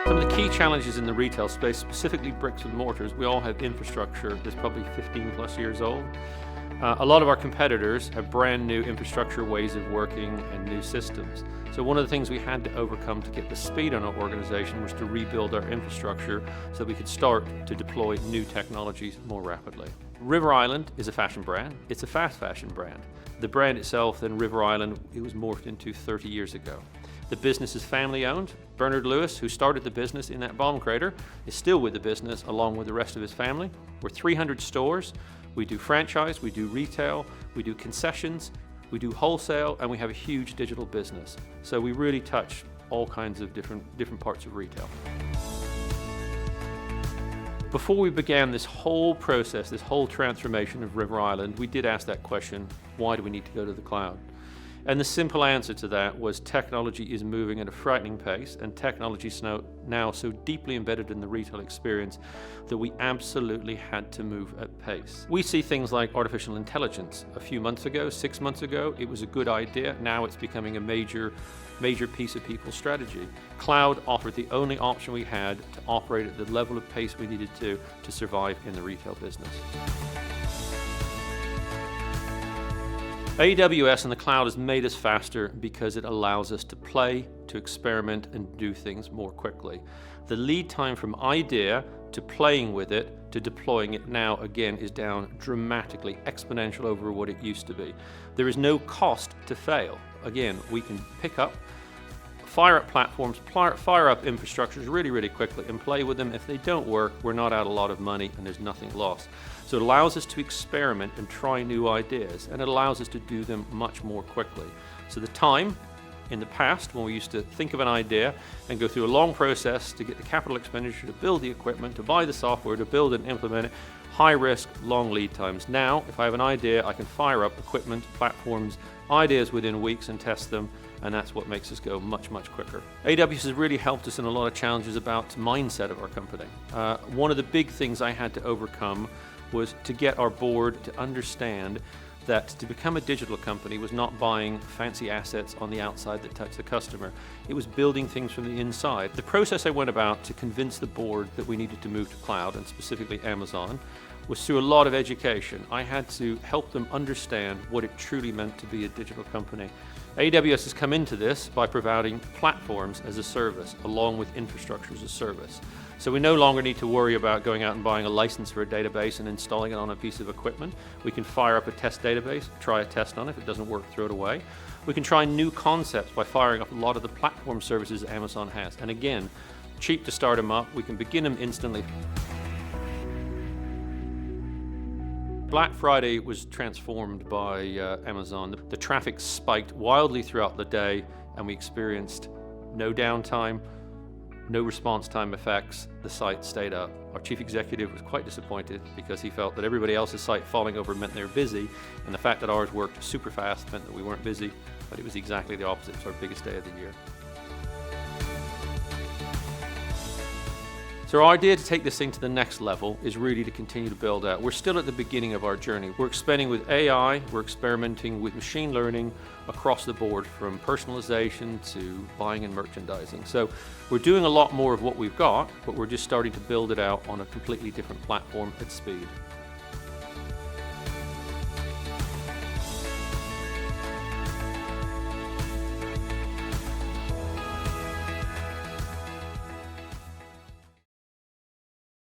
Some of the key challenges in the retail space, specifically bricks and mortars, we all have infrastructure that's probably 15 plus years old. A lot of our competitors have brand new infrastructure ways of working and new systems. So one of the things we had to overcome to get the speed on our organization was to rebuild our infrastructure so that we could start to deploy new technologies more rapidly. River Island is a fashion brand. It's a fast fashion brand. The brand itself, then River Island, it was morphed into 30 years ago. The business is family owned. Bernard Lewis, who started the business in that bomb crater, is still with the business along with the rest of his family. We're 300 stores. We do franchise, we do retail, we do concessions, we do wholesale, and we have a huge digital business. So we really touch all kinds of different parts of retail. Before we began this whole process, this whole transformation of River Island, we did ask that question, why do we need to go to the cloud? And the simple answer to that was technology is moving at a frightening pace, and technology is now so deeply embedded in the retail experience that we absolutely had to move at pace. We see things like artificial intelligence. A few months ago, 6 months ago, it was a good idea. Now it's becoming a major piece of people's strategy. Cloud offered the only option we had to operate at the level of pace we needed to survive in the retail business. AWS and the cloud has made us faster because it allows us to play, to experiment, and do things more quickly. The lead time from idea to playing with it to deploying it now, again, is down dramatically, exponential over what it used to be. There is no cost to fail. Again, we can pick up, fire up platforms, fire up infrastructures really quickly and play with them. If they don't work, we're not out a lot of money and there's nothing lost. So it allows us to experiment and try new ideas, and it allows us to do them much more quickly. So the time in the past, when we used to think of an idea and go through a long process to get the capital expenditure to build the equipment, to buy the software, to build and implement it, high risk, long lead times. Now, if I have an idea, I can fire up equipment, platforms, ideas within weeks and test them, and that's what makes us go much quicker. AWS has really helped us in a lot of challenges about mindset of our company. One of the big things I had to overcome was to get our board to understand that to become a digital company was not buying fancy assets on the outside that touch the customer. It was building things from the inside. The process I went about to convince the board that we needed to move to cloud, and specifically Amazon, was through a lot of education. I had to help them understand what it truly meant to be a digital company. AWS has come into this by providing platforms as a service, along with infrastructure as a service. So we no longer need to worry about going out and buying a license for a database and installing it on a piece of equipment. We can fire up a test database, try a test on it. If it doesn't work, throw it away. We can try new concepts by firing up a lot of the platform services Amazon has. And again, cheap to start them up. We can begin them instantly. Black Friday was transformed by Amazon. The traffic spiked wildly throughout the day, and we experienced no downtime, no response time effects. The site stayed up. Our chief executive was quite disappointed because he felt that everybody else's site falling over meant they were busy, and the fact that ours worked super fast meant that we weren't busy, but it was exactly the opposite. It's our biggest day of the year. So our idea to take this thing to the next level is really to continue to build out. We're still at the beginning of our journey. We're expanding with AI, we're experimenting with machine learning across the board, from personalization to buying and merchandising. So we're doing a lot more of what we've got, but we're just starting to build it out on a completely different platform at speed.